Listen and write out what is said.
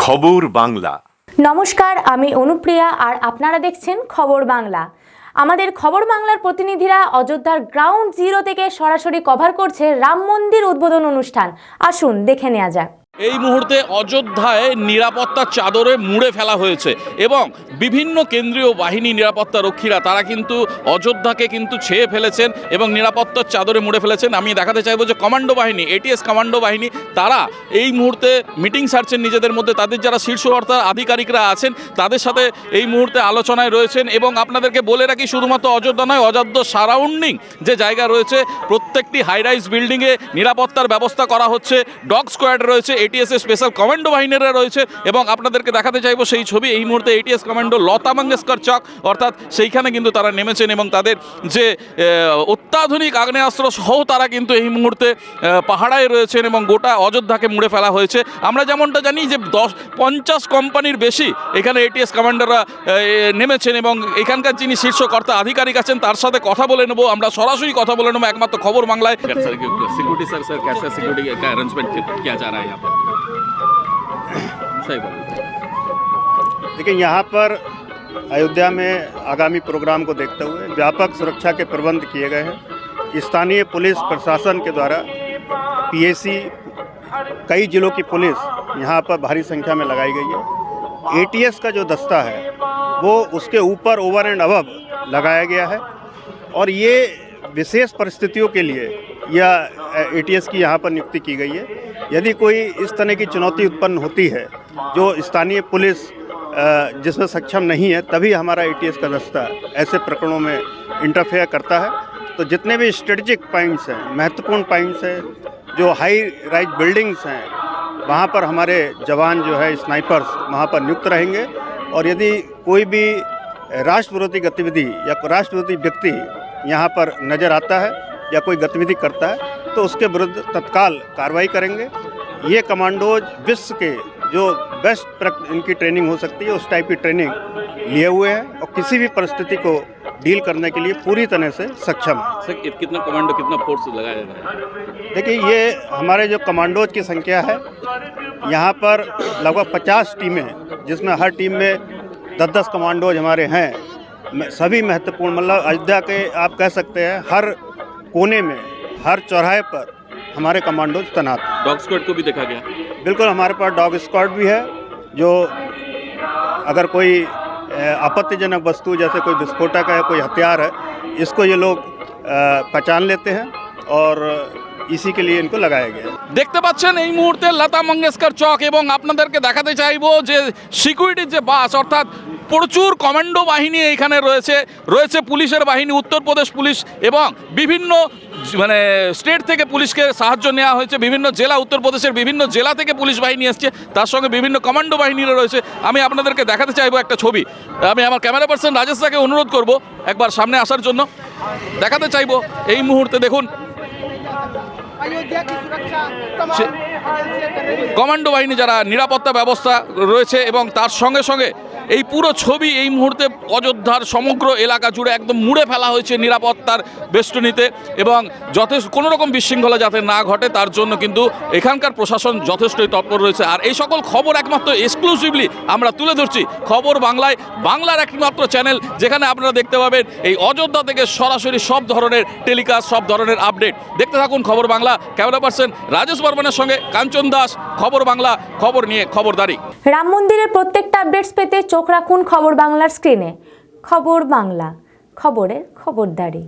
খবর বাংলা। নমস্কার, আমি অনুপ্রিয়া আর আপনারা দেখছেন খবর বাংলা। আমাদের খবর বাংলার প্রতিনিধিরা অযোধ্যার গ্রাউন্ড জিরো থেকে সরাসরি কভার করছে রাম মন্দির উদ্বোধন অনুষ্ঠান। আসুন দেখে নেওয়া যাক। এই মুহূর্তে অযোধ্যায় নিরাপত্তার চাদরে মুড়ে ফেলা হয়েছে এবং বিভিন্ন কেন্দ্রীয় বাহিনী নিরাপত্তা রক্ষীরা তারা কিন্তু অযোধ্যাকে কিন্তু ছেয়ে ফেলেছেন এবং নিরাপত্তার চাদরে মুড়ে ফেলেছেন। আমি দেখাতে চাইবো যে কমান্ডো বাহিনী, এটিএস কমান্ডো বাহিনী, তারা এই মুহূর্তে মিটিং সারছেন নিজেদের মধ্যে। তাদের যারা শীর্ষকর্তা আধিকারিকরা আছেন তাদের সাথে এই মুহূর্তে আলোচনায় রয়েছেন। এবং আপনাদেরকে বলে রাখি, শুধুমাত্র অযোধ্যা নয়, অযোধ্যা সারাউন্ডিং যে জায়গা রয়েছে প্রত্যেকটি হাইরাইজ বিল্ডিংয়ে নিরাপত্তার ব্যবস্থা করা হচ্ছে। ডগ স্কোয়াড রয়েছে, এটিএস এর স্পেশাল কমান্ডো বাহিনীরা রয়েছে এবং আপনাদেরকে দেখাতে চাইবো সেই ছবি। এই মুহূর্তে এটিএস কমান্ডো লতা মঙ্গেশকর চক অর্থাৎ সেইখানে কিন্তু তারা নেমেছেন এবং তাদের যে অত্যাধুনিক আগ্নেয়াস্ত্র সহ তারা কিন্তু এই মুহূর্তে পাহাড়ায় রয়েছেন এবং গোটা অযোধ্যাকে মুড়ে ফেলা হয়েছে। আমরা যেমনটা জানি যে 50 কোম্পানির বেশি এখানে এটিএস কমান্ডোরা নেমেছেন এবং এখানকার যিনি শীর্ষকর্তা আধিকারিক আছেন তার সাথে কথা বলে নেবো। আমরা সরাসরি কথা বলে নেবো একমাত্র খবর বাংলায়। সিকিউরিটি স্যার कैसा सिक्योरिटी का अरेंजमेंट किया जा रहा है यहाँ पर? सही बात। देखिए, यहाँ पर अयोध्या में आगामी प्रोग्राम को देखते हुए व्यापक सुरक्षा के प्रबंध किए गए हैं। स्थानीय पुलिस प्रशासन के द्वारा पीएसी, कई जिलों की पुलिस यहाँ पर भारी संख्या में लगाई गई है। एटीएस का जो दस्ता है वो उसके ऊपर ओवर एंड अबव लगाया गया है और ये विशेष परिस्थितियों के लिए या एटीएस की यहाँ पर नियुक्ति की गई है। यदि कोई इस तरह की चुनौती उत्पन्न होती है जो स्थानीय पुलिस जिसमें सक्षम नहीं है, तभी हमारा एटीएस का दस्ता ऐसे प्रकरणों में इंटरफेयर करता है। तो जितने भी स्ट्रेटजिक पॉइंट्स हैं, महत्वपूर्ण पॉइंट्स हैं, जो हाई राइज बिल्डिंग्स हैं, वहाँ पर हमारे जवान जो है स्नाइपर्स वहाँ पर नियुक्त रहेंगे और यदि कोई भी राष्ट्र विरोधी गतिविधि या राष्ट्र विरोधी व्यक्ति यहाँ पर नज़र आता है या कोई गतिविधि करता है तो उसके विरुद्ध तत्काल कार्रवाई करेंगे। ये कमांडोज विश्व के जो बेस्ट इनकी ट्रेनिंग हो सकती है उस टाइप की ट्रेनिंग लिए हुए हैं और किसी भी परिस्थिति को डील करने के लिए पूरी तरह से सक्षम है। सर, कितना कमांडो, कितना फोर्स लगाया जा रहा है? देखिए, ये हमारे जो कमांडोज की संख्या है यहाँ पर लगभग 50 टीमें हैं, जिसमें हर टीम में 10-10 कमांडोज हमारे हैं। सभी महत्वपूर्ण, मतलब अयोध्या के आप कह सकते हैं हर कोने में, हर चौराहे पर हमारे कमांडोज तैनात हैं। डॉग स्क्वाड को भी देखा गया? बिल्कुल, हमारे पास डॉग स्क्वाड भी है, जो अगर कोई आपत्तिजनक वस्तु जैसे कोई विस्फोटक है, कोई हथियार है, इसको ये लोग पहचान लेते हैं और इसी के लिए इनको लगाया गया। দেখতে পাচ্ছেন এই মুহূর্তে লতা মঙ্গেশকর চক এবং আপনাদেরকে দেখাতে চাইবো যে সিকিউরিটির যে বাস, অর্থাৎ প্রচুর কমান্ডো বাহিনী এখানে রয়েছে পুলিশের বাহিনী, উত্তরপ্রদেশ পুলিশ এবং বিভিন্ন মানে স্টেট থেকে পুলিশকে সাহায্য নেওয়া হয়েছে। বিভিন্ন জেলা, উত্তরপ্রদেশের বিভিন্ন জেলা থেকে পুলিশ বাহিনী এসছে, তার সঙ্গে বিভিন্ন কমান্ডো বাহিনীরা রয়েছে। আমি আপনাদেরকে দেখাতে চাইবো একটা ছবি। আমি আমার ক্যামেরা পার্সন রাজেশ দাকে অনুরোধ করব একবার সামনে আসার জন্য। দেখাতে চাইবো এই মুহূর্তে দেখুন কমান্ডো বাহিনী যারা নিরাপত্তা ব্যবস্থা রয়েছে এবং তার সঙ্গে সঙ্গে এই পুরো ছবি এই মুহূর্তে অযোধ্যার সমগ্র এলাকা জুড়ে একদম মুড়ে ফেলা হয়েছে নিরাপত্তার বেষ্টনীতে এবং যথেষ্ট কোনো রকম বিশৃঙ্খলা যাতে না ঘটে তার জন্য কিন্তু এখানকার প্রশাসন যথেষ্টই তৎপর রয়েছে। আর এই সকল খবর একমাত্র এক্সক্লুসিভলি আমরা তুলে ধরছি খবর বাংলায়, বাংলার একমাত্র চ্যানেল যেখানে আপনারা দেখতে পাবেন এই অযোধ্যা থেকে সরাসরি সব ধরনের টেলিকাস্ট, সব ধরনের আপডেট। দেখতে থাকুন খবর বাংলা। ক্যামেরা পার্সন রাজেশ বর্মনের সঙ্গে কাঞ্চন দাস, খবর বাংলা, খবর নিয়ে খবরদারি। রাম মন্দিরের প্রত্যেকটা আপডেটস পেতে চোখ রাখুন খবর বাংলার স্ক্রিনে। খবর বাংলা, খবরের খবরদারি।